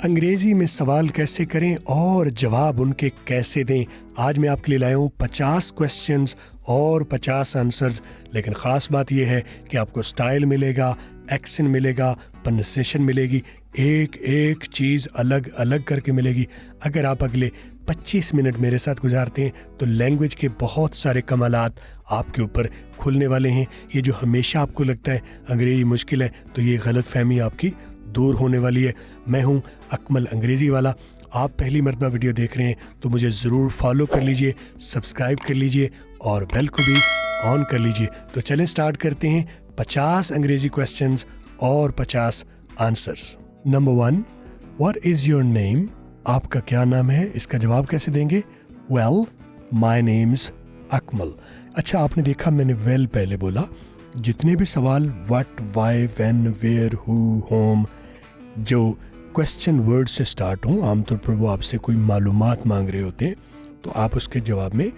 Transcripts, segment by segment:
अंग्रेजी में सवाल कैसे करें और जवाब उनके कैसे दें। आज मैं आपके लिए लाया हूँ 50 क्वेश्चंस और 50 आंसर्स। लेकिन ख़ास बात यह है कि आपको स्टाइल मिलेगा, एक्सेंट मिलेगा, प्रोनाउंसिएशन मिलेगी, एक एक चीज़ अलग अलग करके मिलेगी। अगर आप अगले 25 मिनट मेरे साथ गुजारते हैं तो लैंग्वेज के बहुत सारे कमालात आपके ऊपर खुलने वाले हैं। ये जो हमेशा आपको लगता है अंग्रेज़ी मुश्किल है, तो ये गलत फहमी आपकी दूर होने वाली है। मैं हूँ अकमल अंग्रेज़ी वाला। आप पहली मरतबा वीडियो देख रहे हैं तो मुझे ज़रूर फॉलो कर लीजिए, सब्सक्राइब कर लीजिए और बेल को भी ऑन कर लीजिए। तो चलें स्टार्ट करते हैं 50 अंग्रेज़ी क्वेश्चंस और 50 answers. Number 1, what is your name? आपका क्या नाम है? इसका जवाब कैसे देंगे? Well, my names Akmal. अच्छा, आपने देखा मैंने वेल पहले बोला। जितने भी सवाल what, why, when, where, who, whom जो क्वेश्चन वर्ड से स्टार्ट हों, आमतौर पर वो आपसे कोई मालूमात मांग रहे होते हैं, तो आप उसके जवाब में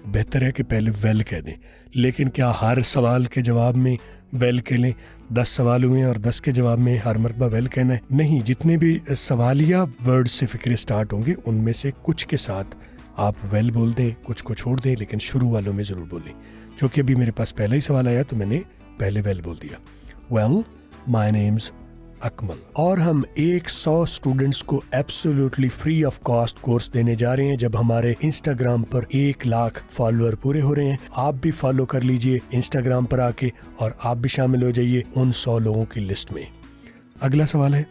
बेहतर है कि पहले वेल कह दें। लेकिन क्या हर सवाल के जवाब में वेल कह लें? 10 सवाल हुए हैं और 10 के जवाब में हर मरतबा वेल कहना है? नहीं, जितने भी सवालिया वर्ड से फ़िक्रे स्टार्ट होंगे उनमें से कुछ के साथ आप वेल बोल दें, कुछ को छोड़ दें, लेकिन शुरू वालों में ज़रूर बोलें। जो कि अभी मेरे पास पहला ही सवाल आया तो मैंने पहले वेल बोल दिया। Well, my names Akmal. और हम 100 स्टूडेंट्स को absolutely free of cost course देने जा रहे हैं जब हमारे इंस्टाग्राम पर 1 लाख फॉलोअर पूरे हो रहे हैं। आप भी फॉलो कर लीजिए इंस्टाग्राम पर आके और आप भी शामिल हो जाइए उन 100 लोगों की लिस्ट में। अगला सवाल है,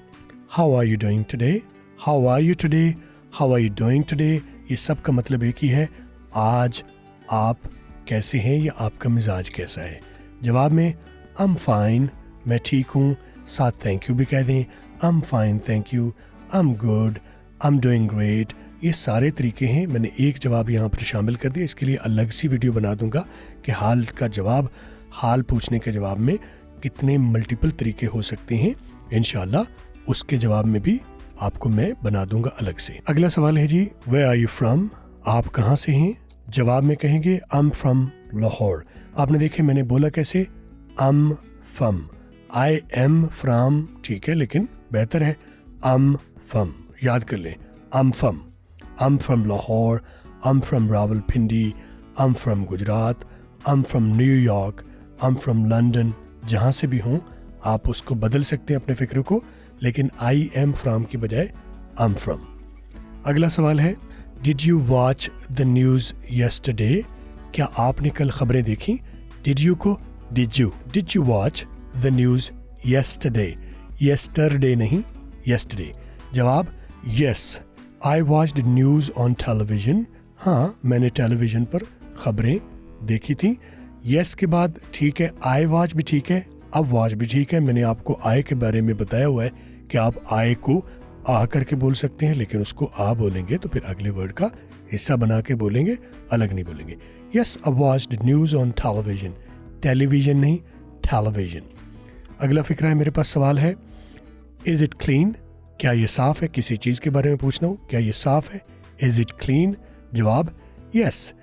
how are you doing today? How are you today? How are you doing today? ये सब का मतलब एक ही है, आज आप कैसे हैं या आपका मिजाज कैसा है। जवाब में आई एम फाइन, मैं ठीक हूँ, साथ थैंक यू भी कह दें। I am fine thank you, I am good, I am doing great. ये सारे तरीके हैं। मैंने एक जवाब यहाँ पर शामिल कर दिया। इसके लिए अलग सी वीडियो बना दूंगा कि हाल का जवाब, हाल पूछने के जवाब में कितने मल्टीपल तरीके हो सकते हैं। इंशाल्लाह उसके जवाब में भी आपको मैं बना दूंगा अलग से। अगला सवाल है जी, वेयर आर यू फ्रॉम? आप कहाँ से हैं? जवाब में कहेंगे आई एम फ्रॉम लाहौर। आपने देखे मैंने बोला कैसे, I am from, I am from, ठीक है, लेकिन बेहतर है आई एम फ्रॉम। याद कर लें, I am from Lahore, I am from Rawalpindi, I am from Gujarat, I am from New York, I am from London. जहाँ से भी हों आप उसको बदल सकते हैं अपने फिक्र को, लेकिन आई एम फ्रॉम की बजाय आई एम फ्रॉम। अगला सवाल है, did you watch the news yesterday? क्या आपने कल खबरें देखी? Did you go did you watch the news yesterday? Yesterday नहीं, यस्टरडे। जवाब yes, I watched news on television. हाँ, मैंने टेलीविज़न पर खबरें देखी थी। यस के बाद ठीक है, आई वॉच भी ठीक है, अब वॉच भी ठीक है। मैंने आपको आय के बारे में बताया हुआ है कि आप आय को आ करके बोल सकते हैं, लेकिन उसको आ बोलेंगे तो फिर अगले वर्ड का हिस्सा बना के बोलेंगे, अलग नहीं बोलेंगे। Yes, I watched news on television, television नहीं, टेलीविजन। अगला फिक्रा है मेरे पास, सवाल है, इज़ इट क्लीन? क्या ये साफ़ है? किसी चीज़ के बारे में पूछना हो, क्या ये साफ़ है? Is it clean? जवाब yes,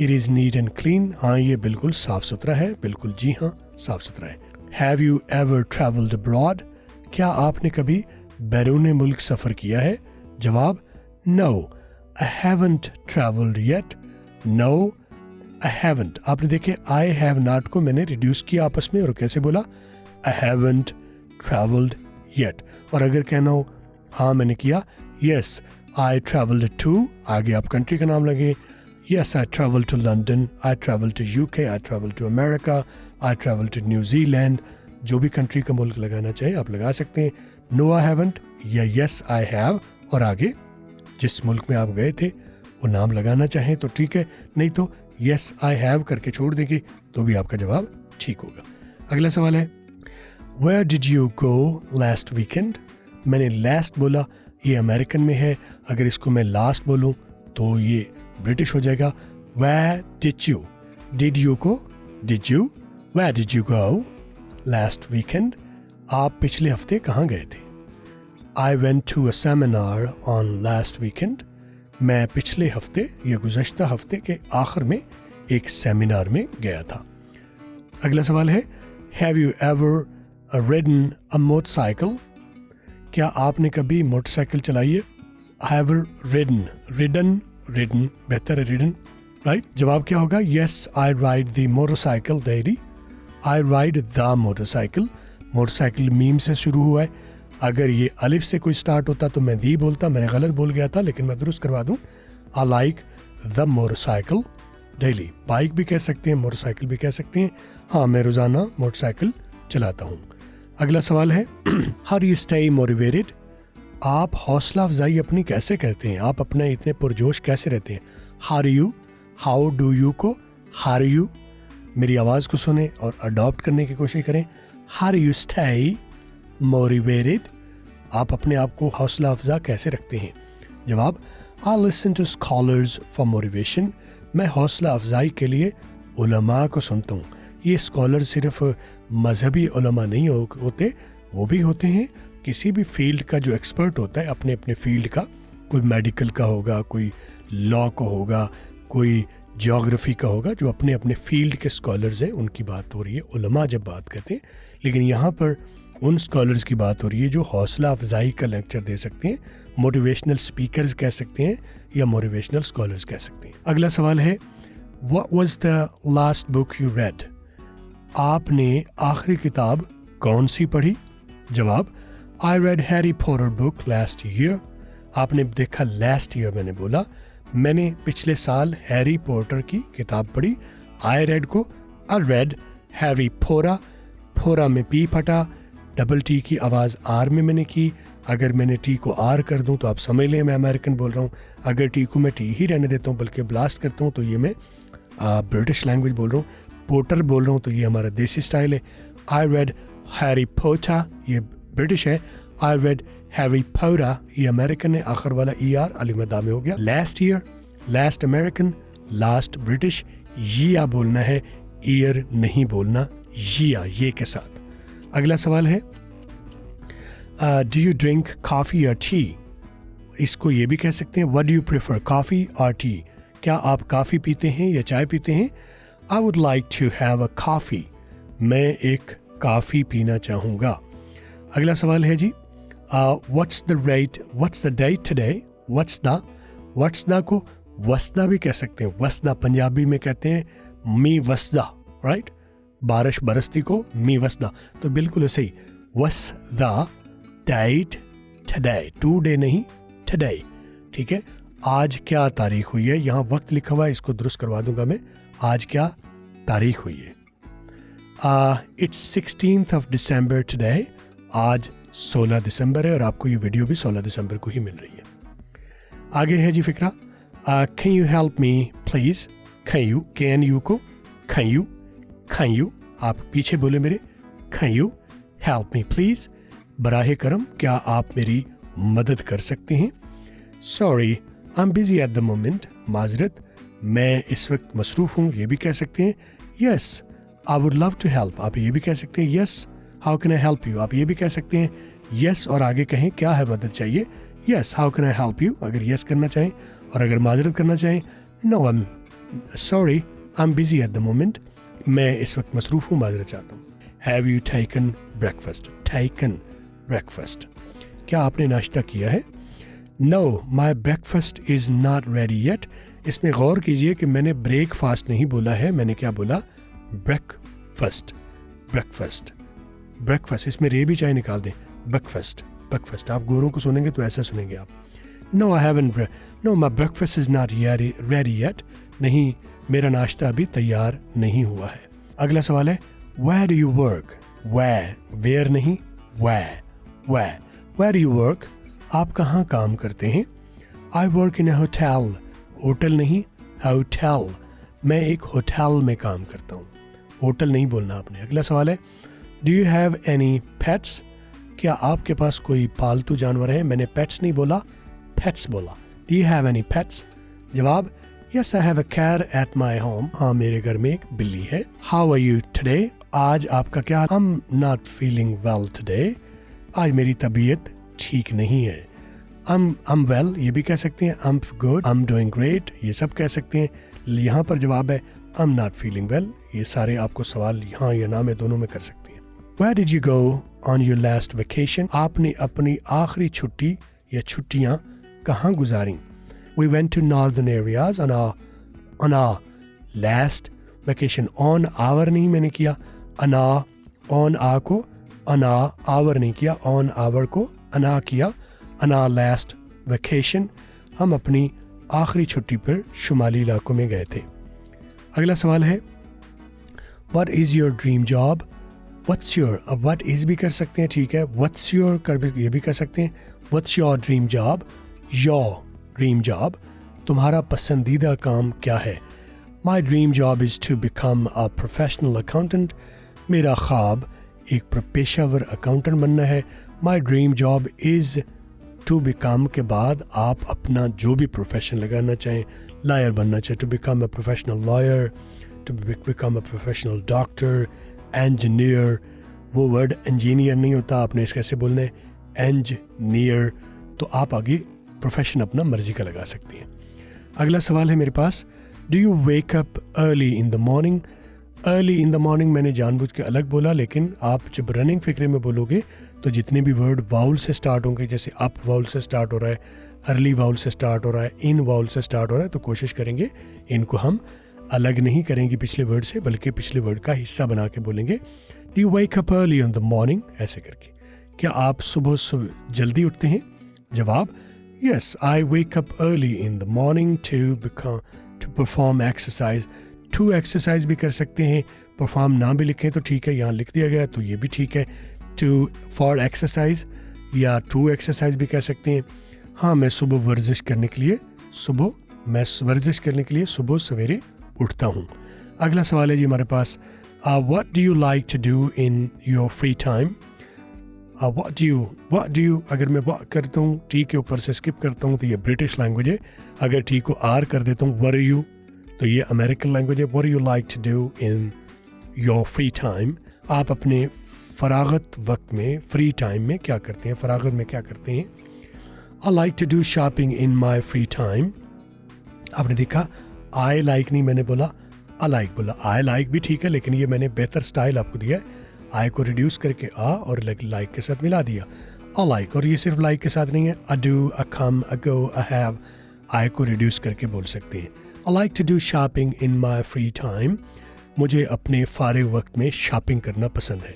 it is neat and clean. हाँ, ये बिल्कुल साफ़ सुथरा है, बिल्कुल जी हाँ, साफ़ सुथरा है। Have you ever travelled abroad? क्या आपने कभी बैरून मुल्क सफ़र किया है? जवाब no, I haven't travelled yet. No, I haven't. आपने देखे आई हैव नॉट को मैंने रिड्यूस किया आपस में और कैसे बोला, आई हैवंट ट्रैवल्ड येट। और अगर कहना हो हाँ मैंने किया, यस आई ट्रैवल्ड टू, आगे आप कंट्री का नाम लगे, yes I travel to London, I travel to UK, I travel to America, I travel to न्यूजीलैंड। जो भी कंट्री का मुल्क लगाना चाहे आप लगा सकते हैं। नो आई हैवंट या यस आई हैव, और आगे जिस मुल्क में आप गए थे वो नाम लगाना चाहें तो ठीक है, नहीं तो यस आई हैव करके छोड़ देंगे तो भी आपका जवाब ठीक होगा। अगला सवाल है, where did you go last weekend? मैंने लास्ट बोला, ये अमेरिकन में है, अगर इसको मैं लास्ट बोलूँ तो ये ब्रिटिश हो जाएगा। Where did you go did you, where did you go last weekend? आप पिछले हफ्ते कहाँ गए थे? I went to a seminar on last weekend. मैं पिछले हफ्ते या गुज़श्ता हफ्ते के आखिर में एक सेमिनार में गया था। अगला सवाल है, have you ever ridden a motorcycle? क्या आपने कभी मोटरसाइकिल चलाई है? हैव ridden बेहतर है ridden, राइट? जवाब क्या होगा? Yes, I ride the motorcycle daily. I ride the motorcycle. Motorcycle meme से शुरू हुआ है। अगर ये अलिफ से कोई स्टार्ट होता तो मैं दी बोलता, मैंने गलत बोल गया था, लेकिन मैं दुरुस्त करवा दूं। I like the motorcycle daily. Bike भी कह सकते हैं, मोटरसाइकिल भी कह सकते हैं। हाँ, मैं रोज़ाना मोटरसाइकिल चलाता हूँ। अगला सवाल है how do you stay motivated? आप हौसला अफजाई अपनी कैसे करते हैं? आप अपने इतने पुरजोश कैसे रहते हैं? हाउ डू यू को हार यू, मेरी आवाज़ को सुने और अडॉप्ट करने की कोशिश करें। How do you stay motivated? आप अपने आप को हौसला अफजा कैसे रखते हैं? जवाब I listen to scholars for motivation. मैं हौसला अफजाई के लिए उलमा को सुनता हूँ। ये स्कॉलर सिर्फ मजहबी उलमा नहीं होते, वो भी होते हैं किसी भी फील्ड का जो एक्सपर्ट होता है अपने अपने फील्ड का। कोई मेडिकल का होगा, कोई लॉ का होगा, कोई ज्योग्राफी का होगा, जो अपने अपने फील्ड के स्कॉलर्स हैं, उनकी बात हो रही है उलमा जब बात करते हैं। लेकिन यहाँ पर उन स्कॉलर्स की बात हो रही है जो हौसला अफजाई का लेक्चर दे सकते हैं। मोटिवेशनल स्पीकर्स कह सकते हैं या मोटिवेशनल स्कॉलर्स कह सकते हैं। अगला सवाल है what was the last book you read? आपने आखिरी किताब कौन सी पढ़ी? जवाब I read Harry Potter book last year. आपने देखा लास्ट ईयर मैंने बोला, मैंने पिछले साल हैरी पॉटर की किताब पढ़ी। आई रेड को आई रेड हैरी पोरा, फोरा में पी फटा, डबल टी की आवाज़ आर में मैंने की। अगर मैंने टी को आर कर दूं तो आप समझ लें मैं अमेरिकन बोल रहा हूं। अगर टी को मैं टी ही रहने देता हूं बल्कि ब्लास्ट करता हूं तो ये मैं ब्रिटिश लैंग्वेज बोल रहा हूं। पोटर बोल रहा हूं तो ये हमारा देसी स्टाइल है। आई रेड हैरी पोटा, ये ब्रिटिश है। आई रेड हैरी पोरा, ये अमेरिकन है। आखिर वाला ई आर अलीमदा में हो गया। Last year, last American, last British. यिया बोलना है, ईयर नहीं बोलना, यिया ये के साथ। अगला सवाल है डू यू ड्रिंक कॉफ़ी और टी? इसको ये भी कह सकते हैं what do you prefer, coffee और टी? क्या आप कॉफ़ी पीते हैं या चाय पीते हैं? I would like to have a coffee. मैं एक कॉफ़ी पीना चाहूँगा। अगला सवाल है जी what's the date today? What's the को वस्दा भी कह सकते हैं। वस्दा पंजाबी में कहते हैं मी वस्दा, राइट? बारिश बरसती को मी वस्दा, तो बिल्कुल ऐसे ही वस द डेट टुडे, टुडे नहीं टुडे, ठीक है? आज क्या तारीख हुई है? यहाँ वक्त लिखा हुआ है, इसको दुरुस्त करवा दूंगा मैं। आज क्या तारीख हुई है? It's 16th of December today. आज 16 दिसंबर है और आपको ये वीडियो भी 16 दिसंबर को ही मिल रही है। आगे है जी फिक्रा can you help me please? Can you को कैन यू, आप पीछे बोले मेरे, can you help me please? बराहे करम क्या आप मेरी मदद कर सकते हैं? Sorry I am busy at the moment, माजरत मैं इस वक्त मसरूफ़ हूँ, ये भी कह सकते हैं। Yes I would love to help, आप ये भी कह सकते हैं। Yes how can I help you, आप ये भी कह सकते हैं। यस और आगे कहें क्या है मदद चाहिए। Yes how can I help you, अगर यस करना चाहें, और अगर माजरत करना चाहें no I am sorry I am busy at the moment, मैं इस वक्त मसरूफ़ हूँ, माजरत चाहता हूँ। Have you taken breakfast? Taken breakfast, क्या आपने नाश्ता किया है? No my breakfast is not ready yet. इसमें गौर कीजिए कि मैंने ब्रेकफास्ट नहीं बोला है, मैंने क्या बोला? ब्रेकफास्ट, ब्रेकफास्ट, ब्रेकफास्ट, इसमें रे भी चाहे निकाल दें। ब्रेकफास्ट, ब्रेकफास्ट, आप गोरों को सुनेंगे तो ऐसा सुनेंगे आप। No I haven't, no my breakfast is not ready yet, नहीं मेरा नाश्ता अभी तैयार नहीं हुआ है। अगला सवाल है where do you work? Where नहीं, वेयर डू यू वर्क? आप कहाँ काम करते हैं? I work in a hotel, hotel नहीं होटल, मैं एक होटल में काम करता हूँ, होटल नहीं बोलना आपने। अगला सवाल है do you have any pets? क्या आपके पास कोई पालतू जानवर है? मैंने पेट्स नहीं बोला, पेट्स बोला। Do you have any pets? जवाब yes I have a cat at my home, हाँ मेरे घर में एक बिल्ली है। How are you today? आज आपका क्या? I am not feeling well today, आज मेरी तबीयत ठीक नहीं है। I'm well ये भी कह सकते हैं। I'm good, I'm doing great ये सब कह सकते हैं। यहाँ पर जवाब है I'm not feeling well। ये सारे आपको सवाल हाँ या ना में दोनों में कर सकते हैं। Where did you go on your last vacation? आपने अपनी आखिरी छुट्टी या छुट्टियाँ कहाँ गुजारी? We went to northern areas on our last vacation. On our नहीं मैंने किया, on our को our नहीं किया, on our को ana किया, on our last vacation. हम अपनी आखिरी छुट्टी पर शुमाली इलाकों में गए थे. अगला सवाल है What is your dream job? What's your, अब what is भी कर सकते हैं, ठीक है. What's your ये भी कर सकते हैं. What's your dream job? Your dream job. तुम्हारा पसंदीदा काम क्या है? My dream job is to become a professional accountant. मेरा ख्वाब एक पेशेवर अकाउंटेंट बनना है. My dream job is to become के बाद आप अपना जो भी प्रोफेशन लगाना चाहें, लॉयर बनना चाहें, to become a professional lawyer, to become a professional doctor, engineer. वो वर्ड इंजीनियर नहीं होता, आपने इस कैसे बोलना है, engineer. तो आप आगे प्रोफेशन अपना मर्जी का लगा सकती हैं. अगला सवाल है मेरे पास, Do you wake up early in the morning? Early in the morning मैंने जानबूझ के अलग बोला, लेकिन आप जब रनिंग फिक्रे में बोलोगे तो जितने भी वर्ड वाउल से स्टार्ट होंगे, जैसे अप वाउल से स्टार्ट हो रहा है, अर्ली वाउल से स्टार्ट हो रहा है, इन वाउल से स्टार्ट हो रहा है, तो कोशिश करेंगे इनको हम अलग नहीं करेंगे पिछले वर्ड से, बल्कि पिछले वर्ड का हिस्सा बना के बोलेंगे. Do you wake up early in the morning? ऐसे करके. क्या आप सुबह जल्दी उठते हैं? जवाब, Yes, I wake up early in the morning to perform exercise. To exercise भी कर सकते हैं, perform ना भी लिखें तो ठीक है, यहाँ लिख दिया गया तो ये भी ठीक है. For exercise या to exercise भी कह सकते हैं. हाँ, मैं वर्जिश करने के लिए सुबह सवेरे उठता हूँ. अगला सवाल है जी हमारे पास, What do you like to do in your free time? What do you अगर मैं what करता हूँ, टी के ऊपर से स्किप करता हूँ तो ये ब्रिटिश लैंग्वेज है. अगर टी को आर कर देता हूँ, what are you, तो ये अमेरिकन लैंग्वेज है. What do you like to do in your free time? आप अपने फरागत वक्त में, फ्री टाइम में क्या करते हैं, फरागत में क्या करते हैं? I like to do shopping in my free time. आपने देखा I like नहीं मैंने बोला, I like बोला. I like भी ठीक है, लेकिन ये मैंने बेहतर स्टाइल आपको दिया है. I को रिड्यूस करके और like के साथ मिला दिया. I like, और ये सिर्फ like के साथ नहीं है. I do, I come, I go, I have. I को रिड्यूस करके बोल सकते हैं. I like to do shopping in my free time. मुझे अपने फारिग वक्त में शॉपिंग करना पसंद है.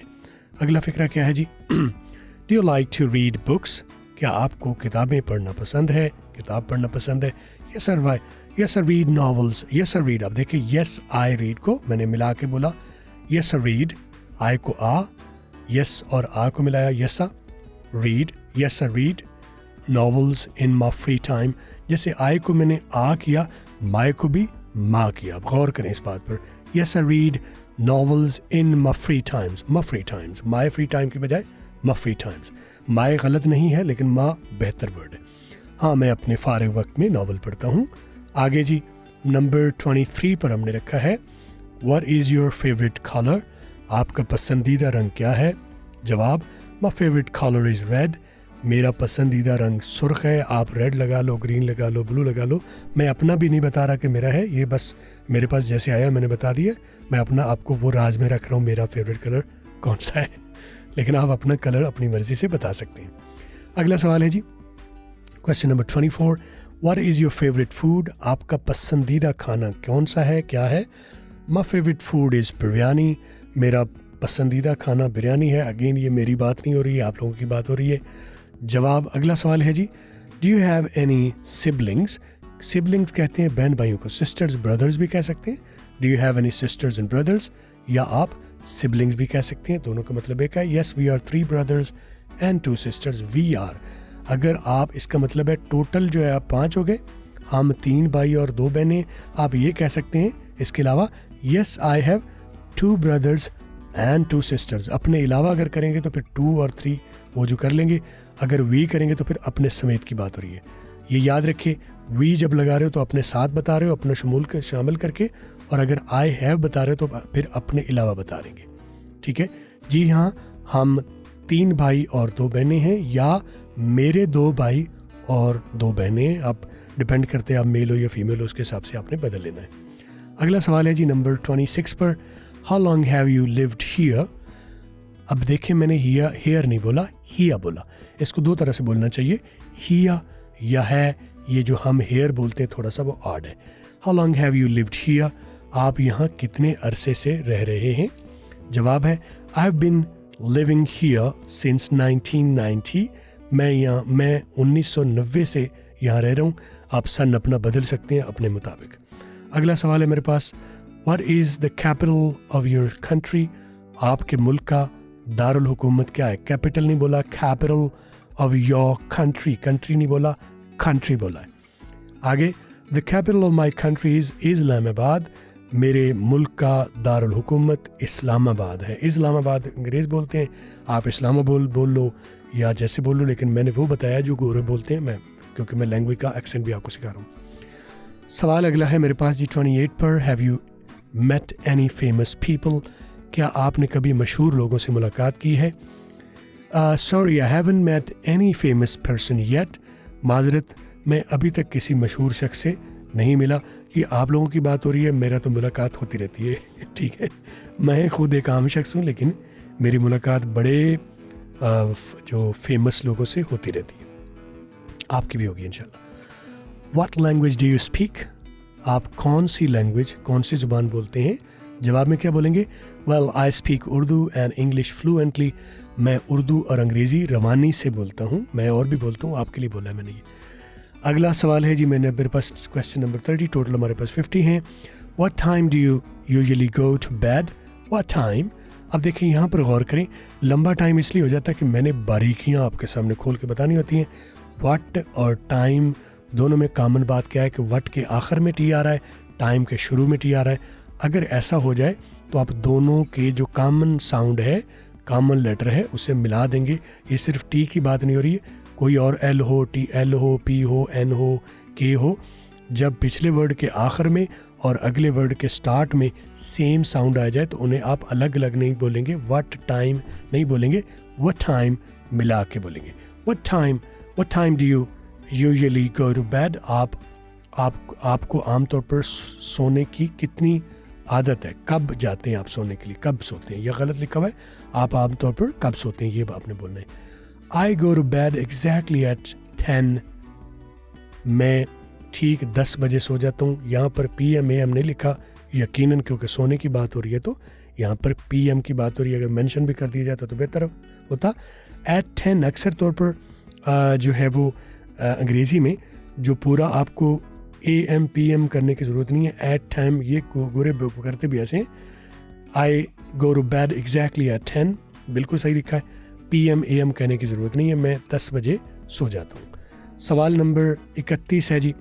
अगला फिक्रा क्या है जी? Do you like to read books? क्या आपको किताबें पढ़ना पसंद है, किताब पढ़ना पसंद है? Yes sir, yes I read novels. Yes I read. अब देखिए yes I read को मैंने मिला के बोला. Yes I read. I को yes और को मिलाया. Yes I read. Yes I read novels in my free time. जैसे I को मैंने किया, my को भी मा किया. अब गौर करें इस बात पर. Yes I read novels in my free times. My free times. My free time की बजाय my free times. My गलत नहीं है, लेकिन मा बेहतर वर्ड है. हाँ, मैं अपने फारिग वक्त में नावल पढ़ता हूँ. आगे जी नंबर 23 पर हमने रखा है, What is your favorite color? आपका पसंदीदा रंग क्या है? जवाब, My favorite color is red. मेरा पसंदीदा रंग सुर्ख है. आप रेड लगा लो, ग्रीन लगा लो, ब्लू लगा लो. मैं अपना भी नहीं बता रहा कि मेरा है, ये बस मेरे पास जैसे आया मैंने बता दिया. मैं अपना आपको वो राज में रख रहा हूँ मेरा फेवरेट कलर कौन सा है, लेकिन आप अपना कलर अपनी मर्जी से बता सकते हैं. अगला सवाल है जी, question number 24, What is your favorite food? आपका पसंदीदा खाना कौन सा है, क्या है? My favorite food is biryani. मेरा पसंदीदा खाना बिरयानी है. अगेन ये मेरी बात नहीं हो रही है, आप लोगों की बात हो रही है. जवाब, अगला सवाल है जी, Do you have any siblings? Siblings कहते हैं बहन भाइयों को. Sisters, brothers भी कह सकते हैं. Do you have any sisters and brothers? या आप siblings भी कह सकते हैं. दोनों का मतलब एक है. Yes, we are 3 brothers and 2 sisters. We are. अगर आप इसका मतलब है टोटल जो है आप 5 हो गए, हम 3 भाई और 2 बहनें, आप ये कह सकते हैं. इसके अलावा Yes, I have 2 brothers and 2 sisters. अपने अलावा अगर करेंगे तो फिर 2 और 3 वो जो कर लेंगे. अगर वी करेंगे तो फिर अपने समेत की बात हो रही है. ये याद रखिए, वी जब लगा रहे हो तो अपने साथ बता रहे हो, अपना शामिल करके, और अगर आई हैव बता रहे हो तो फिर अपने अलावा बता देंगे. ठीक है जी. हाँ, हम 3 भाई और 2 बहनें हैं, या मेरे 2 भाई और 2 बहनें. आप डिपेंड करते हैं आप मेल हो या फीमेल हो, उसके हिसाब से आपने बदल लेना है. अगला सवाल है जी नंबर 26 पर, How long have you lived here? अब देखें मैंने हेयर नहीं बोला, हिया बोला। इसको दो तरह से बोलना चाहिए, हिया या है, ये जो हम हेयर बोलते हैं थोड़ा सा वो ऑड है। How long have you lived here, आप यहाँ कितने अरसे से रह रहे हैं? जवाब है I have been living here since 1990, मैं 1990 से यहाँ रह रहा हूँ। आप सन अपना बदल सकते हैं अपने मुताबिक। अगला सवाल है मेरे पास, what is the capital of your country, आपके मुल्क का दारुल हुकूमत क्या है? कैपिटल नहीं बोला, capital of your country, country नहीं बोला, कंट्री बोला है। आगे, the capital of my country is Islamabad, मेरे मुल्क का दारुल हुकूमत इस्लामाबाद है। इस्लामाबाद अंग्रेज़ बोलते हैं, आप इस्लामाबाद बोल लो या जैसे बोल लो, लेकिन मैंने वो बताया जो गोरे बोलते हैं, मैं क्योंकि मैं लैंग्वेज का एक्सेंट भी आपको सिखा रहा हूँ। सवाल अगला है मेरे पास जी 28 पर, have you met any famous people, क्या आपने कभी मशहूर लोगों से मुलाकात की है? Sorry I haven't met any famous person yet, माजरत मैं अभी तक किसी मशहूर शख्स से नहीं मिला। ये आप लोगों की बात हो रही है, मेरा तो मुलाकात होती रहती है ठीक है, मैं खुद एक आम शख्स हूँ, लेकिन मेरी मुलाकात बड़े जो फेमस लोगों से होती रहती है, आपकी भी होगी इंशाल्लाह। What language do you speak, आप कौन सी लैंग्वेज, कौन सी ज़ुबान बोलते हैं? जवाब में क्या बोलेंगे? Well I speak Urdu and English fluently, मैं उर्दू और अंग्रेज़ी रवानी से बोलता हूँ। मैं और भी बोलता हूँ, आपके लिए बोला है मैंने ये। अगला सवाल है जी, मेरे पास क्वेश्चन नंबर 30, टोटल हमारे पास 50 हैं। What time do you usually go to bed, what time. अब देखिए यहाँ पर गौर करें, लंबा टाइम इसलिए हो जाता है कि मैंने बारीकियाँ आपके सामने खोल के बतानी होती हैं। व्हाट और टाइम दोनों में कॉमन बात क्या है कि व्हाट के आखिर में टी आ रहा है, टाइम के शुरू में टी आ रहा है। अगर ऐसा हो जाए तो आप दोनों के जो कॉमन साउंड है, कॉमन लेटर है, उसे मिला देंगे। ये सिर्फ टी की बात नहीं हो रही है, कोई और एल हो, टी एल हो, पी हो, एन हो, के हो। जब पिछले वर्ड के आखिर में और अगले वर्ड के स्टार्ट में सेम साउंड आ जाए तो उन्हें आप अलग अलग नहीं बोलेंगे, व्हाट टाइम नहीं बोलेंगे, व्हाट टाइम मिला के बोलेंगे। What time do you usually go to bed, आपको आमतौर पर सोने की कितनी आदत है, कब जाते हैं आप सोने के लिए, कब सोते हैं? यह गलत लिखा हुआ है, आप आमतौर पर कब सोते हैं ये आपने बोलना है। I go to bed exactly at 10, मैं ठीक 10 बजे सो जाता हूँ। यहाँ पर PM AM नहीं लिखा, यकीनन क्योंकि सोने की बात हो रही है तो यहाँ पर PM की बात हो रही है। अगर मेंशन भी कर दिया जाता तो बेहतर होता। एट 10 अक्सर तौर पर जो है वो अंग्रेज़ी में जो पूरा आपको AM PM करने की ज़रूरत नहीं है। एट टाइम ये गोरे करते भी ऐसे हैं। I go to bed exactly at 10, बिल्कुल सही लिखा है। PM AM कहने की ज़रूरत नहीं है, मैं 10 बजे सो जाता हूँ। सवाल नंबर 31 है जी,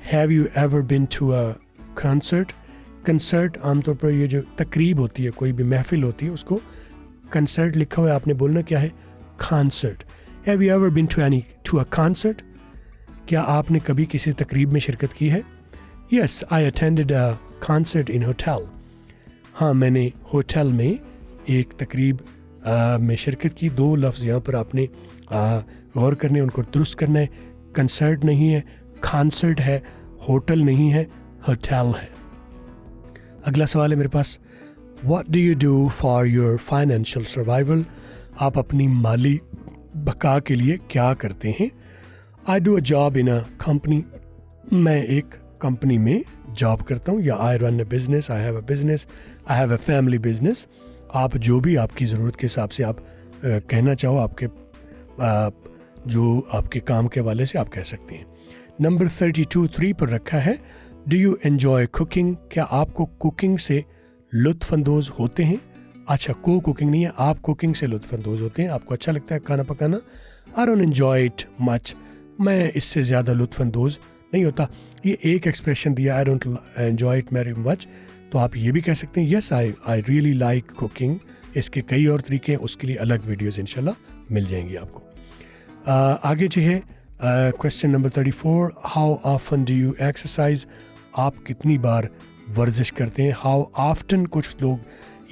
have you ever been to a concert. Concert आमतौर पर ये जो तकरीब होती है, कोई भी महफिल होती है, उसको कंसर्ट लिखा हुआ है, आपने बोलना क्या है? Concert. Have you ever been to a concert, क्या आपने कभी किसी तकरीब में शिरकत की है? Yes I attended a concert in hotel, हाँ मैंने होटल में एक तकरीब में शिरकत की। 2 लफ्ज़ यहाँ पर आपने गौर करने, उनको दुरुस्त करना है। कंसर्ट नहीं है, कॉन्सर्ट है, होटल नहीं है, होटल है। अगला सवाल है मेरे पास, what do you do for your financial survival, आप अपनी माली बका के लिए क्या करते हैं? I do a job in a company, मैं एक कंपनी में जॉब करता हूँ, या I run a business, I have a business, I have a family business. आप जो भी आपकी ज़रूरत के हिसाब से आप कहना चाहो, आपके जो आपके काम के हवाले से आप कह सकते हैं। नंबर 32 पर रखा है, डू यू एन्जॉय कुकिंग, क्या आपको कुकिंग से लुत्फ़अंदोज़ होते हैं? अच्छा, कुकिंग नहीं है, आप कुकिंग से लुत्फ़अंदोज़ होते हैं, आपको अच्छा लगता है खाना पकाना। I don't enjoy it much, मैं इससे ज़्यादा लुत्फ़अंदोज़ नहीं होता। ये एक एक्सप्रेशन दिया, I don't enjoy it very much, तो आप ये भी कह सकते हैं yes I really like cooking. इसके कई और तरीके हैं, उसके लिए अलग वीडियोज़ इंशाल्लाह मिल जाएंगी आपको। आगे जो है question number 34, how often do you exercise, आप कितनी बार वर्जिश करते हैं? हाउ ऑफ्टन, कुछ लोग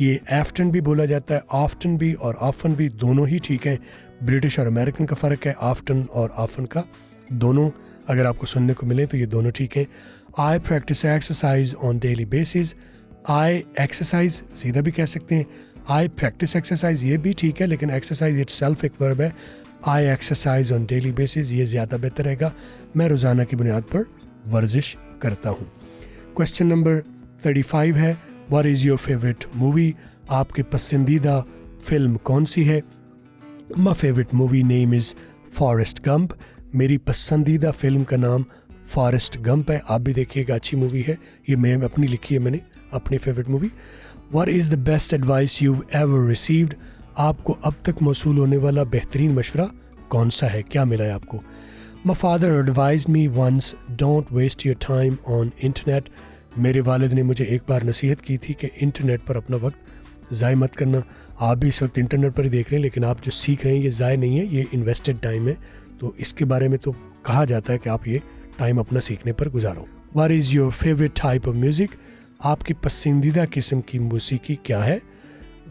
ये आफ्टन भी बोला जाता है, ऑफ्टन भी और ऑफन भी, दोनों ही ठीक हैं। ब्रिटिश और अमेरिकन का फ़र्क है ऑफ्टन और ऑफन का, दोनों अगर आपको सुनने को मिले तो ये दोनों ठीक हैं। I practice exercise on daily basis, I exercise सीधा भी कह सकते हैं, आई प्रैक्टिस एक्सरसाइज, ये भी ठीक है, लेकिन एक्सरसाइज इट सेल्फ एक वर्ब है. आई एक्सरसाइज ऑन डेली बेसिस, ये ज़्यादा बेहतर रहेगा. मैं रोज़ाना की बुनियाद पर वर्जिश करता हूँ. क्वेश्चन नंबर 35 है, what is your favourite movie? आपकी पसंदीदा फिल्म कौन सी है? My favourite movie name is Forrest Gump. मेरी पसंदीदा फिल्म का नाम फॉरेस्ट गंप है. आप भी देखिएगा, अच्छी मूवी है. ये मैं अपनी लिखी है, मैंने अपनी favourite movie. What is the best advice you ever received? आपको अब तक मौसूल होने वाला बेहतरीन मशवरा कौन सा है? क्या मिला है आपको? My father advise me once don't waste your time on internet. मेरे वालिद ने मुझे एक बार नसीहत की थी कि इंटरनेट पर अपना वक्त ज़ाय मत करना. आप भी इस वक्त इंटरनेट पर ही देख रहे हैं, लेकिन आप जो सीख रहे हैं ये ज़ाय नहीं है, ये इन्वेस्टेड टाइम है. तो इसके बारे में तो कहा जाता है कि आप ये टाइम अपना सीखने पर गुजारो. What is your favourite type of music? आपकी पसंदीदा किस्म की मौसीकी क्या है?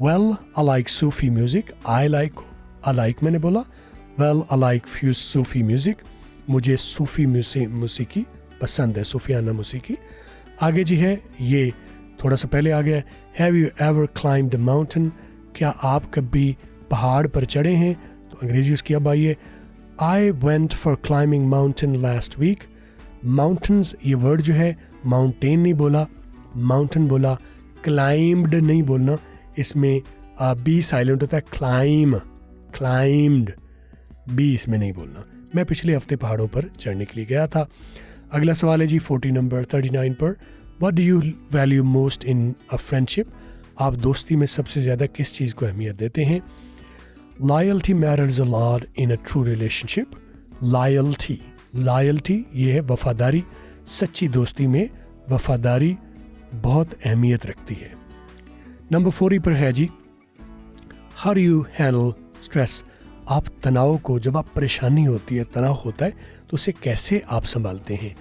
Well I like Sufi music. I like मैंने बोला. Well I like few Sufi music. मुझे सूफ़ी मौसीकी पसंद है, सूफियाना मौसीकी. आगे जी है, ये थोड़ा सा पहले आ गया. Have you ever climbed a mountain? क्या आप कभी पहाड़ पर चढ़े हैं? तो अंग्रेज़ी उसकी अब आई है. I went for climbing mountain last week. Mountains ये वर्ड जो है, माउंटेन नहीं बोला, माउंटेन बोला. क्लाइम्ड नहीं बोलना, इसमें बी साइलेंट होता है. क्लाइम्ड बी इसमें नहीं बोलना. मैं पिछले हफ्ते पहाड़ों पर चढ़ने के लिए गया था. अगला सवाल है जी 40 नंबर 39 पर. What do you value most in a friendship? आप दोस्ती में सबसे ज़्यादा किस चीज़ को अहमियत देते हैं? Loyalty matters a lot in a true relationship. Loyalty ये है वफादारी. सच्ची दोस्ती में वफादारी बहुत अहमियत रखती है. नंबर 40 पर है जी, how do you handle stress? आप तनाव को, जब आप परेशानी होती है, तनाव होता है, तो उसे कैसे आप संभालते हैं?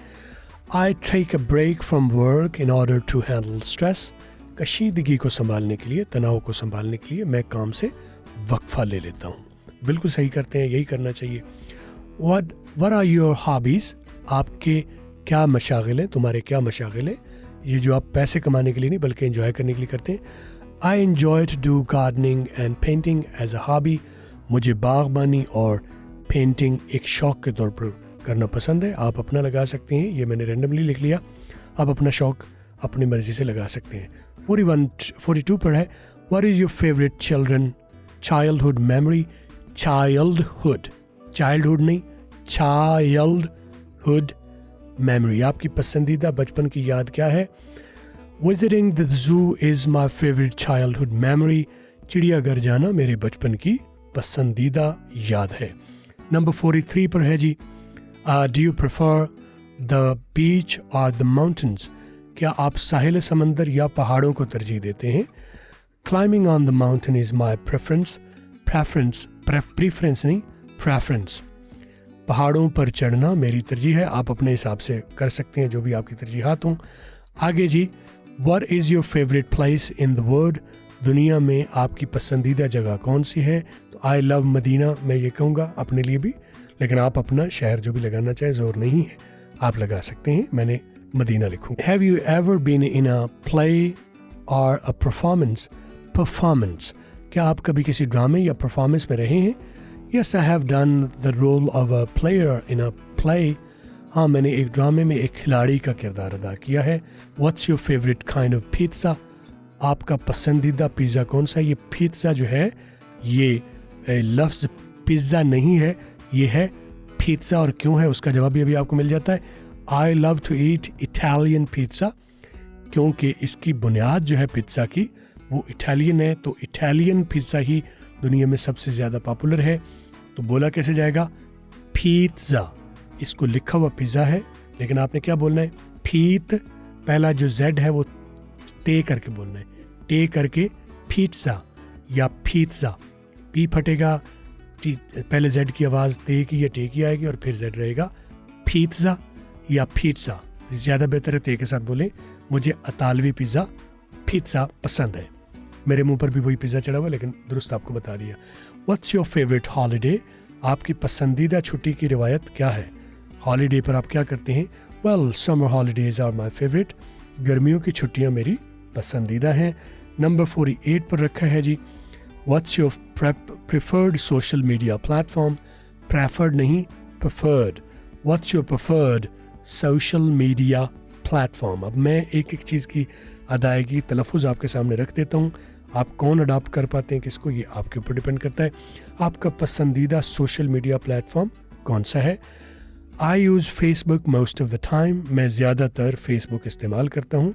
I take a break from work in order to handle stress. कशीदगी को संभालने के लिए, तनाव को संभालने के लिए मैं काम से वक्फा ले लेता हूँ. बिल्कुल सही करते हैं, यही करना चाहिए. What are your hobbies? आपके क्या मशागिल हैं, तुम्हारे क्या मशागिल हैं? ये जो आप पैसे कमाने के लिए नहीं बल्कि एंजॉय करने के लिए करते हैं. I enjoy to do gardening and painting as a hobby. मुझे बागबानी और पेंटिंग एक शौक़ के तौर पर करना पसंद है. आप अपना लगा सकते हैं, ये मैंने रैंडमली लिख लिया. आप अपना शौक़ अपनी मर्ज़ी से लगा सकते हैं. 42 पर है, what is your favourite childhood memory? Childhood नहीं, चाइल्डहुड मेमोरी. आपकी पसंदीदा बचपन की याद क्या है? Visiting the zoo is my favourite childhood memory. चिड़ियाघर जाना मेरे बचपन की पसंदीदा याद है. नंबर 43 पर है जी, do you prefer the beach और द माउंटेन्स? क्या आप साहिल समंदर या पहाड़ों को तरजीह देते हैं? Climbing on the mountain is my preference. Preference नहीं, प्रेफरेंस. पहाड़ों पर चढ़ना मेरी तरजीह है. आप अपने हिसाब से कर सकते हैं जो भी आपकी तरजीहात हों. आगे जी, what is your favourite place in the world? दुनिया में आपकी पसंदीदा जगह कौन सी है? तो आई लव मदीना मैं ये कहूँगा अपने लिए भी, लेकिन आप अपना शहर जो भी लगाना चाहे, ज़ोर नहीं है, आप लगा सकते हैं. मैंने मदीना लिखूँगा. Have you ever been in a play or a performance? क्या आप कभी किसी ड्रामे या परफॉर्मेंस में रहे हैं? Yes I have done the role of a player in a play. हाँ, मैंने एक ड्रामे में एक खिलाड़ी का किरदार अदा किया है. What's your favourite kind of pizza? आपका पसंदीदा पिज़्ज़ा कौन सा? ये पिज़्ज़ा जो है, ये लफ्ज़ पिज़्ज़ा नहीं है, ये है पिज़्ज़ा. और क्यों है उसका जवाब भी अभी आपको मिल जाता है. I love to eat Italian pizza, क्योंकि इसकी बुनियाद जो है पिज़्ज़ा की वो इटालियन है. तो इटालियन पिज़्ज़ा ही दुनिया में सबसे ज़्यादा पॉपुलर है. तो बोला कैसे जाएगा? पिज़्ज़ा. इसको लिखा हुआ पिज़्ज़ा है, लेकिन आपने क्या बोलना है? फीत. पहला जो जेड है वो ते करके बोलना है, टे करके पिज़्ज़ा या पिज़्ज़ा. पी फटेगा, पहले जेड की आवाज़ ते की या टे की आएगी और फिर जेड रहेगा. पिज़्ज़ा या पिज़्ज़ा. ज़्यादा बेहतर है ते के साथ बोलें. मुझे इतालवी पिज़्ज़ा पिज़्ज़ा पसंद है. मेरे मुंह पर भी वही पिज़्ज़ा चढ़ा हुआ, लेकिन दुरुस्त आपको बता दिया. What's your favourite holiday? आपकी पसंदीदा छुट्टी की रिवायत क्या है? हॉलीडे पर आप क्या करते हैं? Well summer holidays are my favourite. गर्मियों की छुट्टियां मेरी पसंदीदा हैं. नंबर 48 पर रखा है जी, what's your preferred social media platform. Preferred नहीं, preferred. What's your preferred social media platform. अब मैं एक एक चीज़ की अदायगी तलफ़ुज़ आपके सामने रख देता हूँ, आप कौन अडॉप्ट कर पाते हैं किसको, ये आपके ऊपर डिपेंड करता है। आपका पसंदीदा सोशल मीडिया प्लेटफॉर्म कौन सा है? I use Facebook most of the time, मैं ज़्यादातर फेसबुक इस्तेमाल करता हूँ।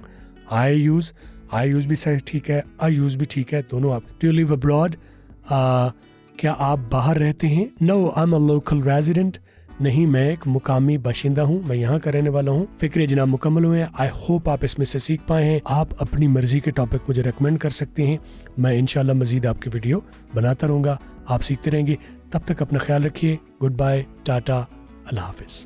आई यूज़ भी सही ठीक है, आई यूज़ भी ठीक है, दोनों आप। डू यू लिव अब्रॉड, क्या आप बाहर रहते हैं? No, I am a local resident, नहीं मैं एक मुकामी बाशिंदा हूँ, मैं यहाँ का रहने वाला हूँ। फ़िक्रे जनाब मुकम्मल हुए हैं। आई होप आप इसमें से सीख पाए हैं। आप अपनी मर्ज़ी के टॉपिक मुझे रेकमेंड कर सकते हैं, मैं इंशाल्लाह मज़ीद आपकी वीडियो बनाता रहूँगा, आप सीखते रहेंगे। तब तक अपना ख्याल रखिए। गुड बाय, टाटा, अल्लाह हाफ़िज़।